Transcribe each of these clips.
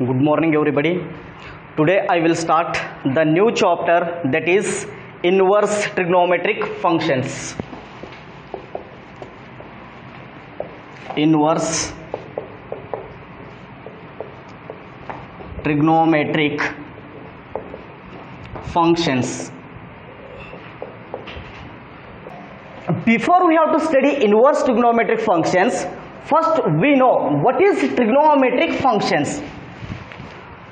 Good morning everybody. Today I will start the new chapter, that is inverse trigonometric functions. Inverse trigonometric functions. Before we have to study inverse trigonometric functions, first we know what is trigonometric functions.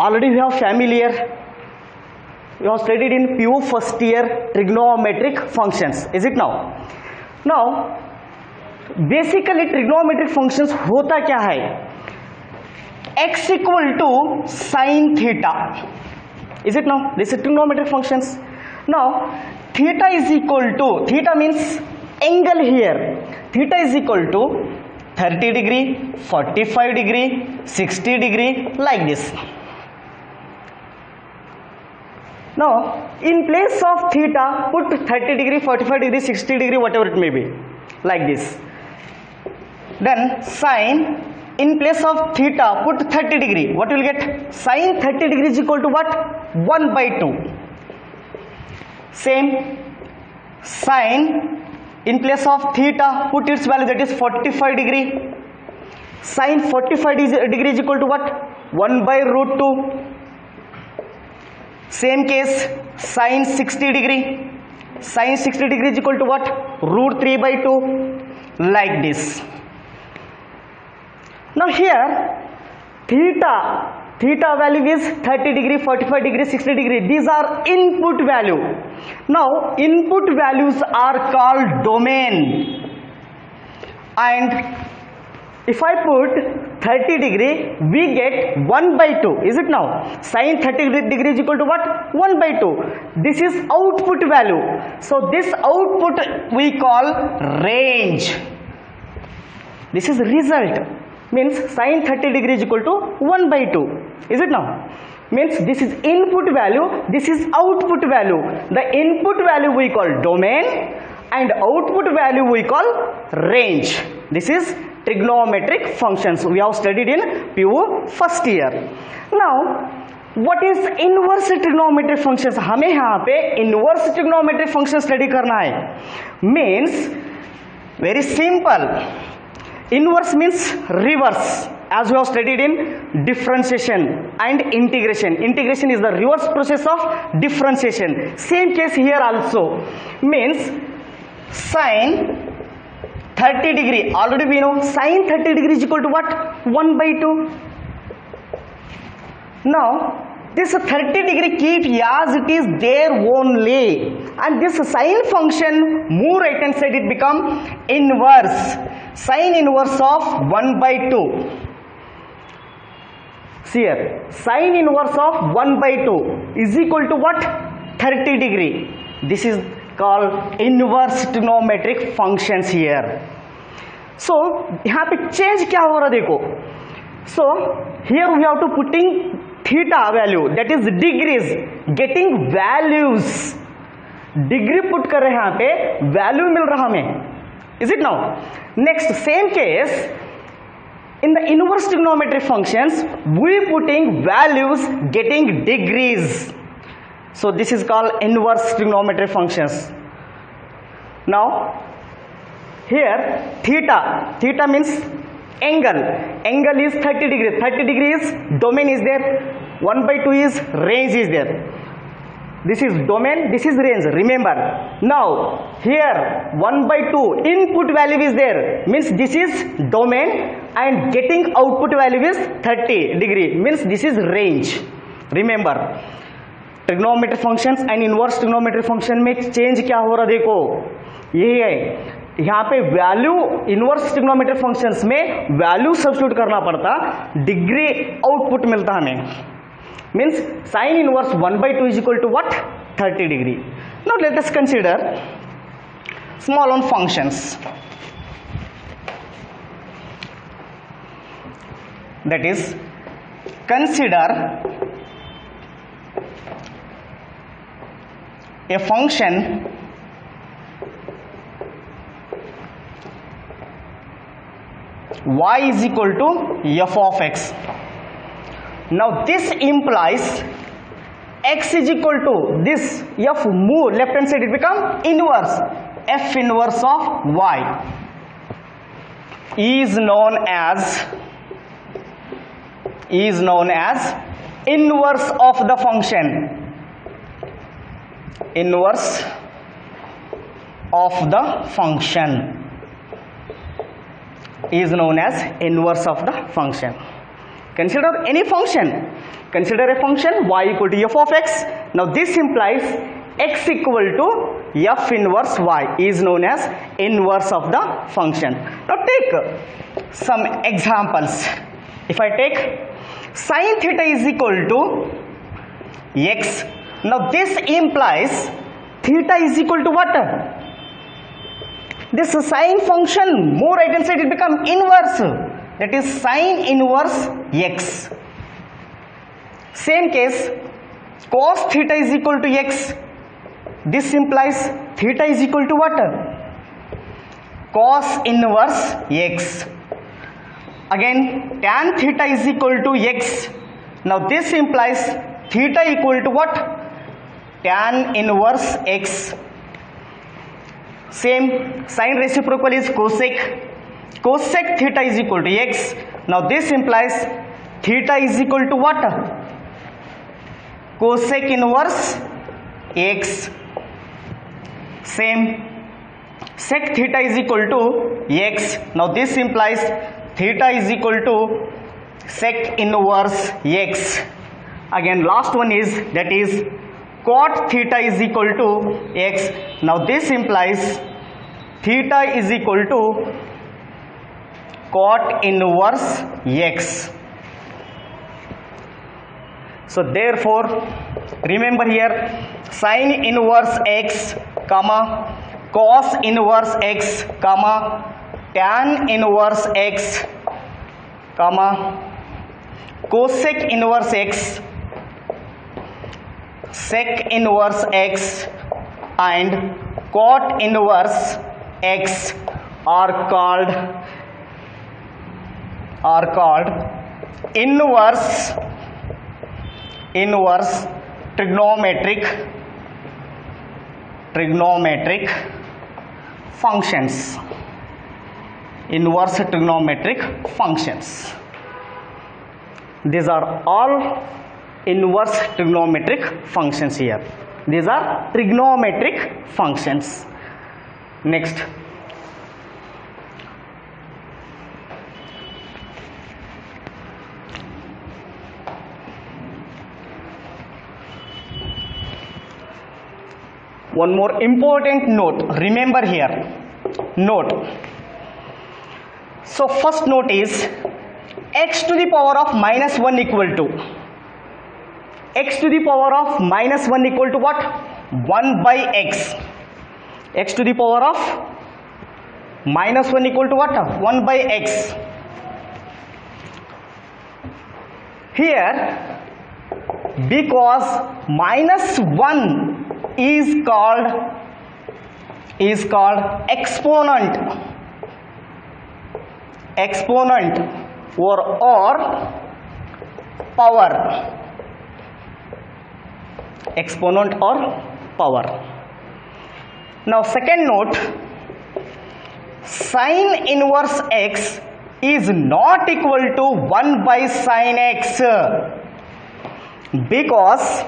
Already we have familiar, we have studied in PU first year trigonometric functions, is it now? Now basically trigonometric functions होता क्या है? X equal to sin theta, is it now? This is trigonometric functions. Now theta is equal to, theta means angle here, theta is equal to 30 degree, 45 degree, 60 degree, like this. Now in place of theta put 30 degree, 45 degree, 60 degree, whatever it may be, like this. Then sine, in place of theta put 30 degree, what you will get? Sine 30 degree is equal to what? 1 by 2. Same sine, in place of theta put its value, that is 45 degree. Sine 45 degree is equal to what? 1 by root 2. Same case sine 60 degree. Sine 60 degree is equal to what? Root 3 by 2, like this. Now here theta value is 30 degree, 45 degree, 60 degree. These are input value. Now input values are called domain, and if I put 30 degree, we get 1 by 2, is it now? Sine 30 degree is equal to what? 1 by 2. This is output value. So this output we call range. This is result. Means sine 30 degree is equal to 1 by 2, is it now? Means this is input value, this is output value. The input value we call domain and output value we call range. This is trigonometric functions. We have studied in PU first year. Now what is inverse trigonometric functions? हमें यहाँ पे inverse trigonometric function study करना है. Means very simple. Inverse means reverse, as we have studied in differentiation and integration. Integration is the reverse process of differentiation. Same case here also. Means sine 30 degree, already we know sine 30 degree is equal to what? 1 by 2. Now this 30 degree keep as it is there only, and this sine function move right hand side, it become inverse. Sine inverse of 1 by 2. See here, sine inverse of 1 by 2 is equal to what? 30 degree. This is called inverse trigonometric functions here. So यहाँ पे change क्या हो रहा देखो. So here we have to putting theta value, that is degrees, getting values. Degree put कर रहे हैं यहाँ पे, value मिल रहा हमें. Is it now? Next same case in the inverse trigonometric functions, we putting values, getting degrees. So this is called inverse trigonometric functions. Now here theta means angle is 30 degree. 30 degree is domain is there, 1 by 2 is range is there. This is domain, this is range, remember. Now here 1 by 2 input value is there, means this is domain, and getting output value is 30 degree, means this is range. Remember trigonometric functions and inverse trigonometric function में change क्या हो रहा देखो, यही है. यहाँ पे value inverse trigonometric functions में वैल्यू सब्स्टिट्यूट करना पड़ता, डिग्री आउटपुट मिलता हमें. Means sine inverse 1 by 2 is equal to what? 30 degree. Now let us consider small on functions, that is consider a function y is equal to f of x. Now this implies x is equal to this f move left hand side, it become inverse. F inverse of y is known as inverse of the function. Inverse of the function is known as inverse of the function. Consider any function. Consider a function y equal to f of x. Now this implies x equal to f inverse y is known as inverse of the function. Now take some examples. If I take sin theta is equal to x, now this implies theta is equal to what? This sine function move right hand side, it become inverse, that is sine inverse x. Same case, cos theta is equal to x, this implies theta is equal to what? Cos inverse x. Again tan theta is equal to x, now this implies theta equal to what? Tan inverse x. Same, sine reciprocal is cosec. Cosec theta is equal to x. Now this implies theta is equal to what? Cosec inverse x. Same, sec theta is equal to x. Now this implies theta is equal to sec inverse x. Again last one is, that is cot theta is equal to x. Now this implies theta is equal to cot inverse x. So therefore remember here, sin inverse x comma cos inverse x comma tan inverse x comma cosec inverse x, sec inverse x and cot inverse x are called inverse trigonometric functions. Inverse trigonometric functions. These are all inverse trigonometric functions here. These are trigonometric functions. Next, one more important note, remember here, note. So first note is x to the power of minus 1 equal to, x to the power of minus 1 equal to what? 1 by x. X to the power of minus 1 equal to what? 1 by x. Here, because minus 1 is called exponent or power. Exponent or power. Now second note, sin inverse x is not equal to 1 by sin x, because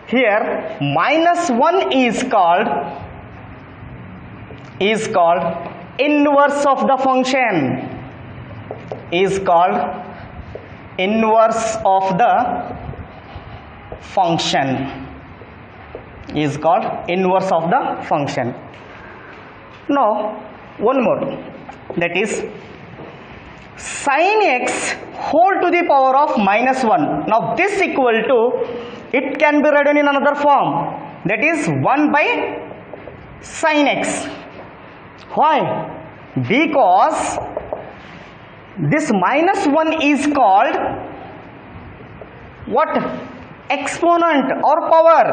here minus 1 is called inverse of the function, is called inverse of the function, is called inverse of the function. Now one more, that is sin x whole to the power of minus 1. Now this equal to, it can be written in another form, that is 1 by sin x. Why? Because this minus 1 is called what? Exponent or power.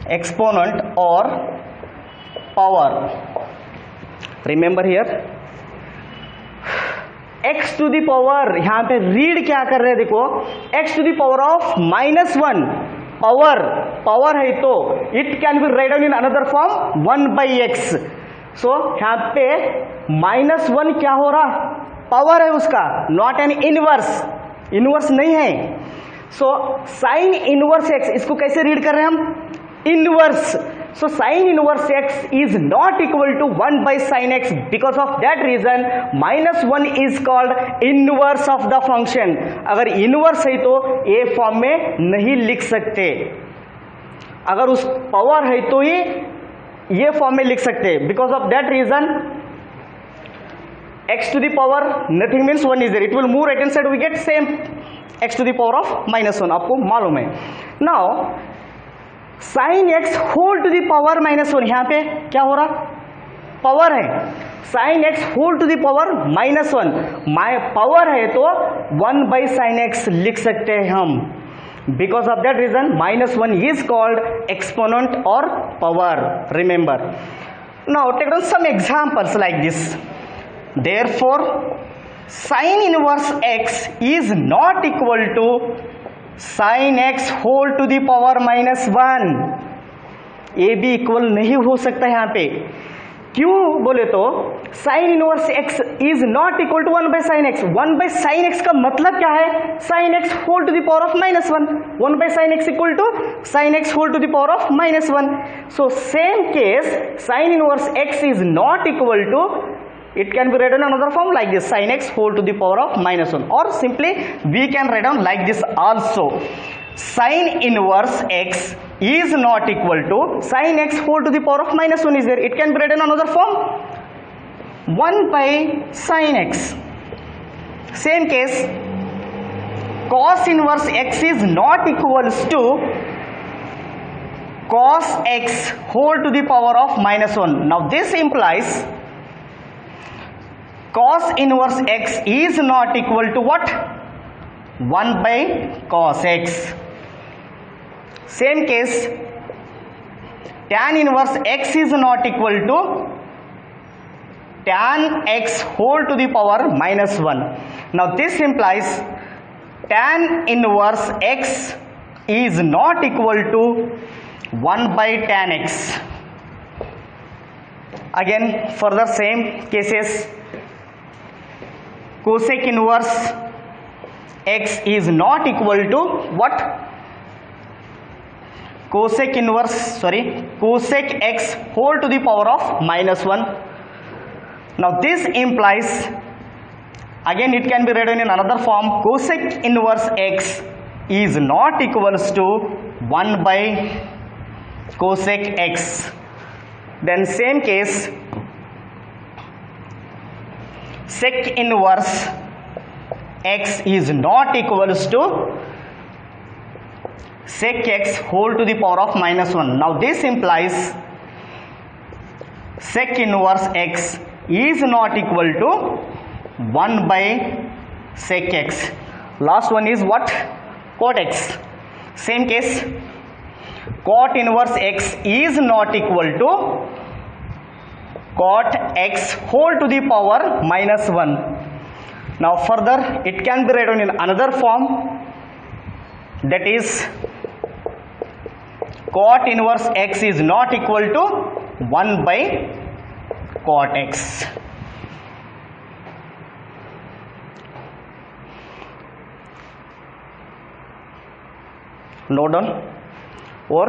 Exponent or power. Remember here, x to the power, यहाँ पे read क्या कर रहे हैं देखो, x to the power of -1 power है तो it can be write down in another form 1/x। So यहाँ पे -1 क्या हो रहा, पावर है उसका, नॉट एन इनवर्स नहीं है। सो साइन इनवर्स x, इसको कैसे रीड कर रहे हैं हम, inverse. So sin inverse x is not equal to 1/sin x. Because of that reason -1 is called inverse of the function. अगर inverse है तो ये फॉर्म में नहीं लिख सकते, अगर उस पावर है तो ही ये फॉर्म में लिख सकते। Because of that reason x to the power nothing means 1 is there, it will move right hand side, we get same x to the power of -1, आपको मालूम है। Now sine x whole to the power -1, यहाँ पे क्या हो रहा, power है, sine x whole to the power -1, power है तो 1/sin x लिख सकते हैं हम। Because of that reason -1 is called exponent और power, remember. Now take down some examples like this. Therefore sine inverse x is not equal to sine x whole to the power -1, ये भी equal नहीं हो सकता यहाँ पे। क्यों बोले तो sine inverse x is not equal to 1/sin x। 1/sin x का मतलब क्या है, sine x whole to the power of -1, 1/sin x equal to sine x whole to the power of -1। So same case sine inverse x is not equal to, it can be written in another form like this, sin x whole to the power of -1, or simply we can write down like this also, sin inverse x is not equal to sin x whole to the power of -1 is there, it can be written in another form 1/sin x. Same case cos inverse x is not equals to cos x whole to the power of -1. Now this implies cos inverse x is not equal to what, 1/cos x. Same case tan inverse x is not equal to tan x whole to the power -1. Now this implies tan inverse x is not equal to 1/tan x. Again further same cases, cosec inverse x is not equal to what, cosec x whole to the power of -1. Now this implies, again it can be written in another form, cosec inverse x is not equals to 1/cosec x. Then same case sec inverse x is not equals to sec x whole to the power of -1. Now this implies sec inverse x is not equal to 1/sec x. Last one is what, cot x. Same case cot inverse x is not equal to cot x whole to the power -1. Now further it can be written in another form, that is cot inverse x is not equal to 1/cot x. Note down. Or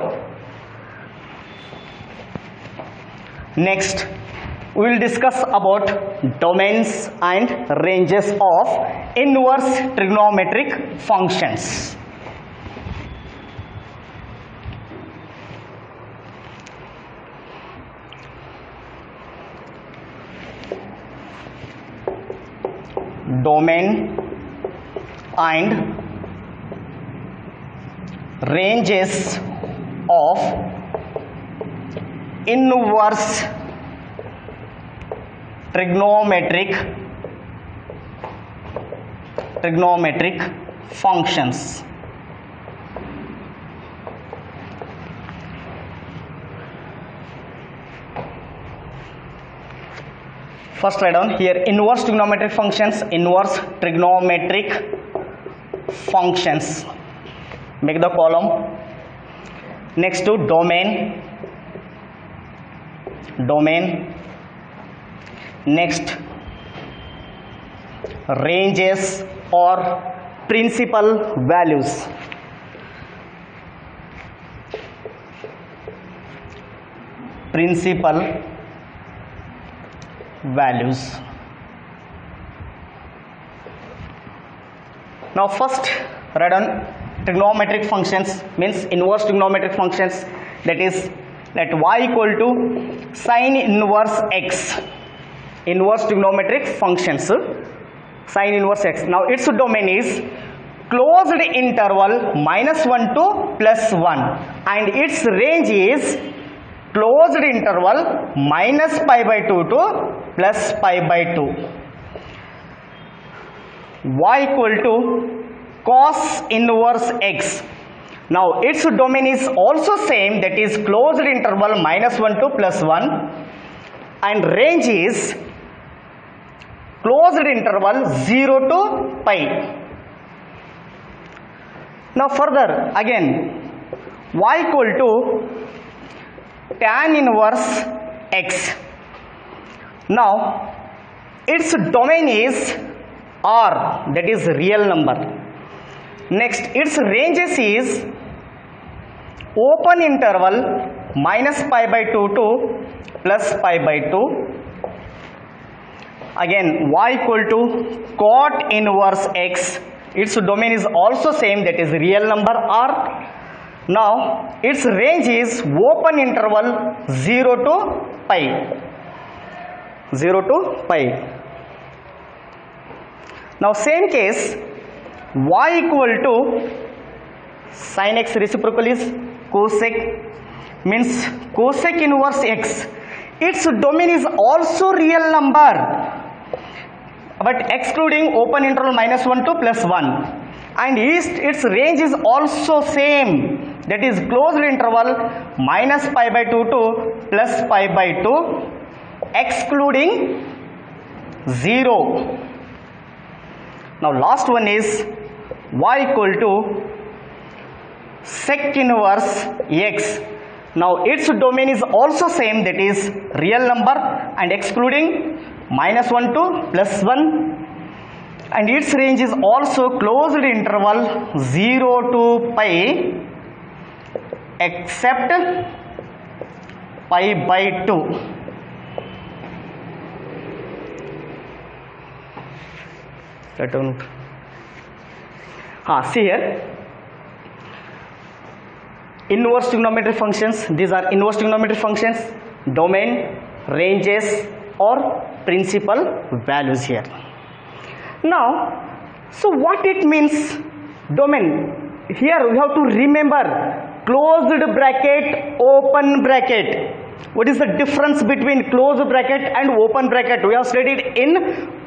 next we will discuss about domains and ranges of inverse trigonometric functions. Domain and ranges of inverse trigonometric functions. First write down here inverse trigonometric functions, inverse trigonometric functions. Make the column. Next to domain. Next ranges or principal values. Principal values. Now first write down trigonometric functions, means inverse trigonometric functions, that is let y equal to sine inverse x. Inverse trigonometric functions, sine inverse x. Now its domain is closed interval -1 to +1 and its range is closed interval -π/2 to +π/2. Y equal to cos inverse x. Now its domain is also same, that is closed interval -1 to +1 and range is closed interval 0 to π. Now further again y equal to tan inverse x. Now its domain is R, that is real number. Next its ranges is open interval -π/2 to +π/2. Again y equal to cot inverse x. Its domain is also same, that is real number R. Now its range is open interval 0 to π. 0 to π. Now same case y equal to sin x reciprocal is cosec, means cosec inverse x. Its domain is also real number but excluding open interval -1 to +1 and its range is also same, that is closed interval -π/2 to +π/2 excluding 0. Now last one is y equal to sec inverse x. Now its domain is also same, that is real number and excluding -1 to +1 and its range is also closed interval 0 to π except π/2. See here inverse trigonometric functions. These are inverse trigonometric functions, domain, ranges or principal values here. Now so what it means domain? Here we have to remember closed bracket, open bracket. What is the difference between closed bracket and open bracket? We have studied in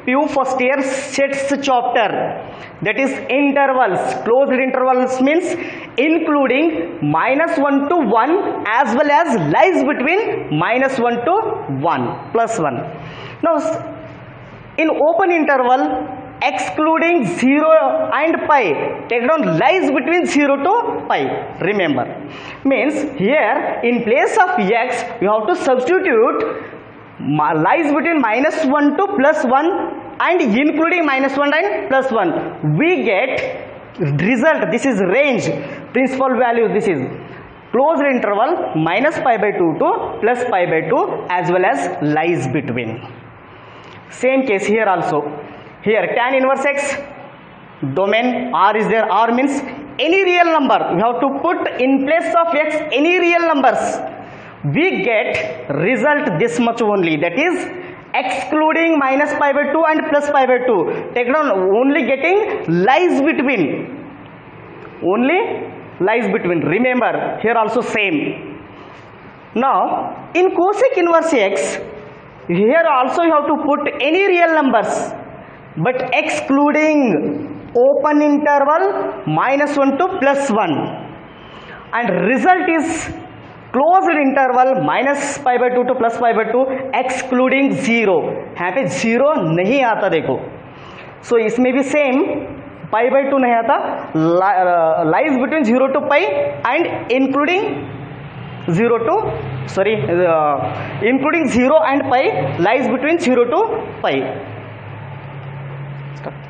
PU first year sets chapter, that is intervals. Closed intervals means including -1 to 1 as well as lies between -1 to 1 +1. Now in open interval excluding 0 and π, take down lies between 0 to π. Remember, means here in place of x you have to substitute lies between -1 to +1 and including -1 and +1. We get result. This is range, principal value. This is closed interval -π/2 to +π/2 as well as lies between. Same case here also. Here tan inverse x, domain R is there. R means any real number. We have to put in place of x any real numbers. We get result this much only, that is excluding -π/2 and +π/2. Take down only getting lies between. Only lies between. Remember here also same. Now in cosec inverse x, here also you have to put any real numbers but excluding open interval -1 to +1 and result is closed interval -π/2 to +π/2 excluding 0, यहाँ पे 0 नहीं आता देखो। सो इसमें भी same π/2 नहीं आता, lies between 0 to π and including 0 and π lies between 0 to π. Stop.